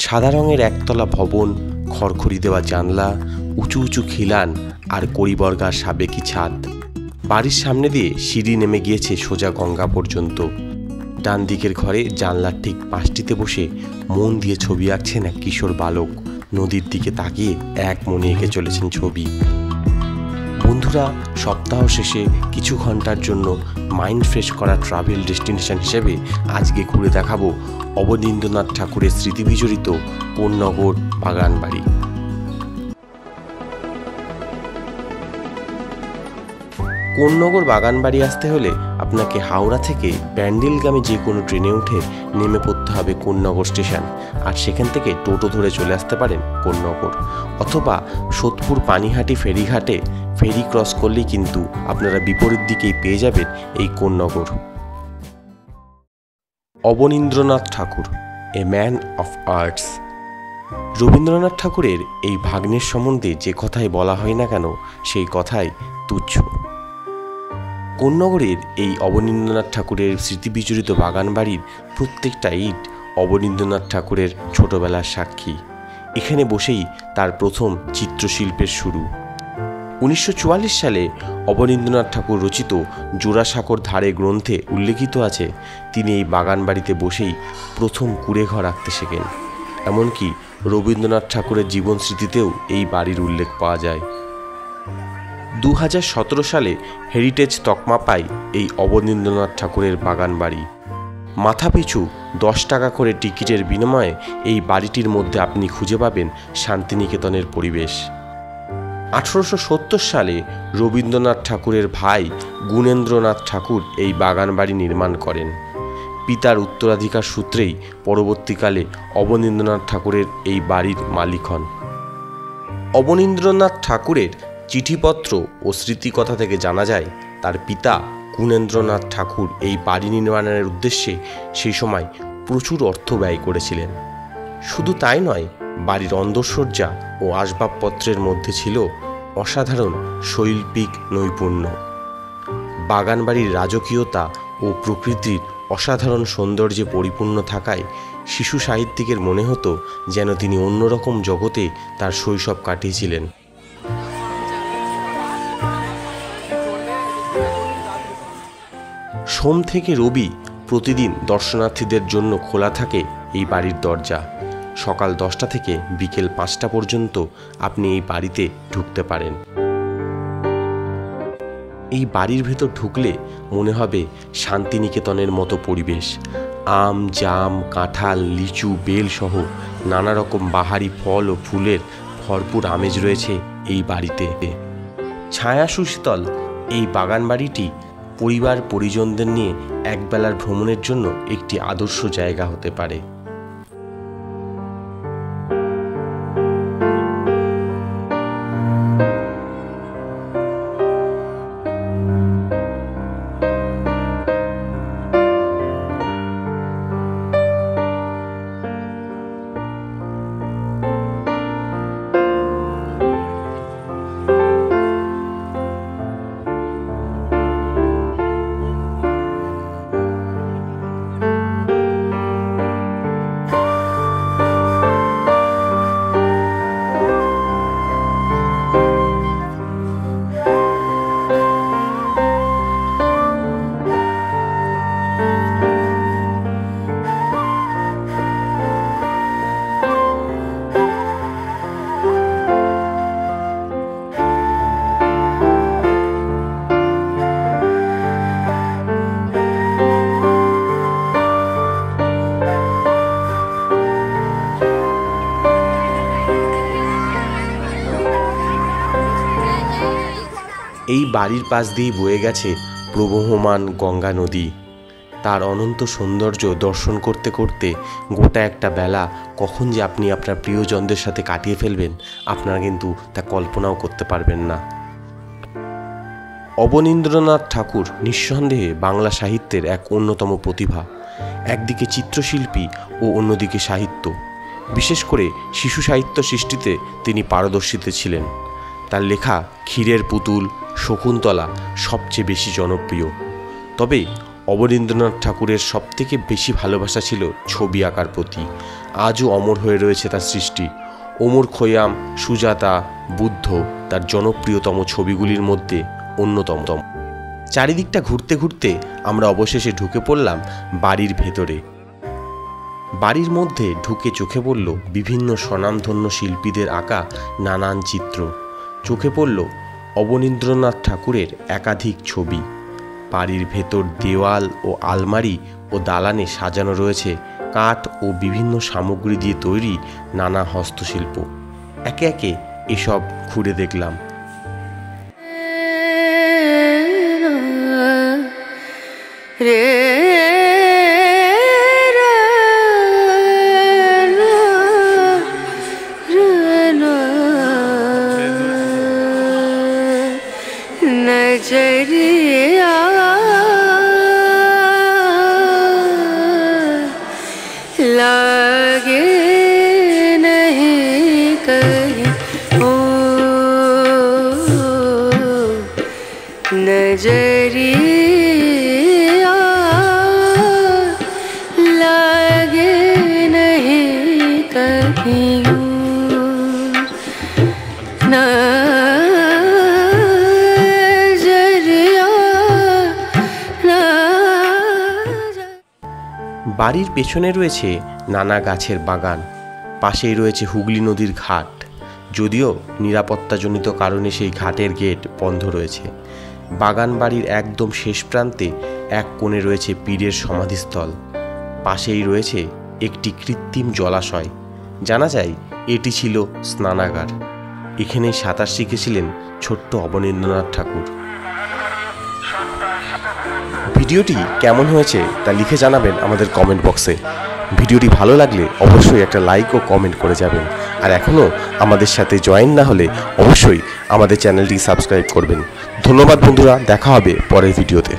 সাদা রঙের একতলা ভবন, খড়খড়ি দেওয়া জানলা, উঁচু উঁচু খিলান আর কড়িবর্গার সাবেকি ছাদ। বাড়ির সামনে দিয়ে সিঁড়ি নেমে গিয়েছে সোজা গঙ্গা পর্যন্ত। ডান দিকের ঘরে জানলার ঠিক পাশটিতে বসে মন দিয়ে ছবি আঁকছেন এক কিশোর বালক। নদীর দিকে তাকিয়ে এক মনে এঁকে চলেছেন ছবি। বন্ধুরা, সপ্তাহ শেষে কিছু ঘন্টার জন্য মাইন্ড ফ্রেশ করা ট্রাভেল ডেস্টিনেশন হিসেবে আজকে ঘুরে দেখাবো অবনীন্দ্রনাথ ঠাকুরের স্মৃতিবিজড়িত কোন্নগর বাগানবাড়ি। কোন্নগর বাগানবাড়ি আসতে হলে আপনাকে হাওড়া থেকে ব্যান্ডেলগামী যে কোনো ট্রেনে উঠে নেমে পড়তে হবে কোন্নগর স্টেশন, আর সেখান থেকে টোটো ধরে চলে আসতে পারেন কোন্নগর, অথবা সোদপুর পানিহাটি ফেরিঘাটে ফেরি ক্রস করলেই কিন্তু আপনারা বিপরীত দিকেই পেয়ে যাবেন এই Konnagar. Abanindranath Thakur, a man of arts. Rabindranath ঠাকুরের এই ভাগ্নের সম্বন্ধে যে কথাই বলা হয় না কেন, সেই কথাই তুচ্ছ। কোন্নগরের এই অবনীন্দ্রনাথ ঠাকুরের স্মৃতিবিজড়িত বাগানবাড়ির প্রত্যেকটা ইট অবনীন্দ্রনাথ ঠাকুরের ছোটবেলার সাক্ষী। এখানে বসেই তার প্রথম চিত্রশিল্পের শুরু। 1944 সালে অবনীন্দ্রনাথ ঠাকুর রচিত জোড়াসাঁকোর ধারে গ্রন্থে উল্লেখিত আছে তিনি এই বাগানবাড়িতে বসেই প্রথম কুঁড়েঘর আঁকতে শেখেন। এমনকি রবীন্দ্রনাথ ঠাকুরের জীবন স্মৃতিতেও এই বাড়ির উল্লেখ পাওয়া যায়। 2017 সালে হেরিটেজ তকমা পায় এই অবনীন্দ্রনাথ ঠাকুরের বাগানবাড়ি। মাথাপিছু 10 টাকা করে টিকিটের বিনিময়ে এই বাড়িটির মধ্যে আপনি খুঁজে পাবেন শান্তিনিকেতনের পরিবেশ। 1870 সালে রবীন্দ্রনাথ ঠাকুরের ভাই গুণেন্দ্রনাথ ঠাকুর এই বাগানবাড়ি নির্মাণ করেন। পিতার উত্তরাধিকার সূত্রেই পরবর্তীকালে অবনীন্দ্রনাথ ঠাকুরের এই বাড়ির মালিক হন। অবনীন্দ্রনাথ ঠাকুরের চিঠিপত্র ও স্মৃতিকথা থেকে জানা যায় তার পিতা গুণেন্দ্রনাথ ঠাকুর এই বাড়ি নির্মাণের উদ্দেশ্যে সেই সময় প্রচুর অর্থ ব্যয় করেছিলেন। শুধু তাই নয়, বাড়ির অন্দরসজ্জা ও আসবাবপত্রের মধ্যে ছিল অসাধারণ শৈল্পিক নৈপুণ্য। বাগানবাড়ির রাজকীয়তা ও প্রকৃতির অসাধারণ সৌন্দর্যে পরিপূর্ণ থাকায় শিশু সাহিত্যিকের মনে হতো যেন তিনি অন্যরকম জগতে তার শৈশব কাটিয়েছিলেন। সোম থেকে রবি প্রতিদিন দর্শনার্থীদের জন্য খোলা থাকে এই বাড়ির দরজা। সকাল 10টা থেকে বিকেল 5টা পর্যন্ত আপনি এই বাড়িতে ঢুকতে পারেন। এই বাড়ির ভেতর ঢুকলে মনে হবে শান্তিনিকেতনের মতো পরিবেশ। আম, জাম, কাঁঠাল, লিচু, বেল সহ নানা রকম বাহারি ফল ও ফুলের ভরপুর আমেজ রয়েছে এই বাড়িতে। ছায়া সুশীতল এই বাগানবাড়িটি পরিবার পরিজনদের নিয়ে একবেলার ভ্রমণের জন্য একটি আদর্শ জায়গা হতে পারে। এই বাড়ির পাশ দিয়ে বয়ে গেছে প্রবহমান গঙ্গা নদী। তার অনন্ত সৌন্দর্য দর্শন করতে করতে গোটা একটা বেলা কখন যে আপনি আপনার প্রিয়জনদের সাথে কাটিয়ে ফেলবেন আপনারা কিন্তু তা কল্পনাও করতে পারবেন না। অবনীন্দ্রনাথ ঠাকুর নিঃসন্দেহে বাংলা সাহিত্যের এক অন্যতম প্রতিভা। একদিকে চিত্রশিল্পী ও অন্যদিকে সাহিত্য। বিশেষ করে শিশু সাহিত্য সৃষ্টিতে তিনি পারদর্শিতা ছিলেন। তার লেখা ক্ষীরের পুতুল, শকুন্তলা সবচেয়ে বেশি জনপ্রিয়। তবে অবনীন্দ্রনাথ ঠাকুরের সবথেকে বেশি ভালোবাসা ছিল ছবি আঁকার প্রতি। আজও অমর হয়ে রয়েছে তার সৃষ্টি। ওমর খৈয়াম, সুজাতা, বুদ্ধ তার জনপ্রিয়তম ছবিগুলির মধ্যে অন্যতম। চারিদিকটা ঘুরতে ঘুরতে আমরা অবশেষে ঢুকে পড়লাম বাড়ির ভেতরে। বাড়ির মধ্যে ঢুকে চোখে পড়ল বিভিন্ন স্বনামধন্য শিল্পীদের আঁকা নানান চিত্র। চোখে পড়ল অবনীন্দ্রনাথ ঠাকুরের একাধিক ছবি। বাড়ির ভেতর দেওয়াল ও আলমারি ও দালানে সাজানো রয়েছে কাঠ ও বিভিন্ন সামগ্রী দিয়ে তৈরি নানা হস্তশিল্প। একে একে এসব ঘুরে দেখলাম। नजरिया लागे नहीं कहीं ओ नजरिया लागे नहीं कहीं ना বাড়ির পেছনে রয়েছে নানা গাছের বাগান। পাশেই রয়েছে হুগলি নদীর ঘাট। যদিও নিরাপত্তাজনিত কারণে সেই ঘাটের গেট বন্ধ রয়েছে। বাগান বাড়ির একদম শেষ প্রান্তে এক কোণে রয়েছে পীরের সমাধিস্থল। পাশেই রয়েছে একটি কৃত্রিম জলাশয়। জানা যায় এটি ছিল স্নানাগার। এখানেই সাঁতার শিখেছিলেন ছোট্ট অবনীন্দ্রনাথ ঠাকুর। ভিডিওটি কেমন হয়েছে তা লিখে জানাবেন আমাদের কমেন্ট বক্সে। ভিডিওটি ভালো লাগলে অবশ্যই একটা লাইক ও কমেন্ট করে যাবেন। আর এখনও আমাদের সাথে জয়েন না হলে অবশ্যই আমাদের চ্যানেলটি সাবস্ক্রাইব করবেন। ধন্যবাদ বন্ধুরা, দেখা হবে পরের ভিডিওতে।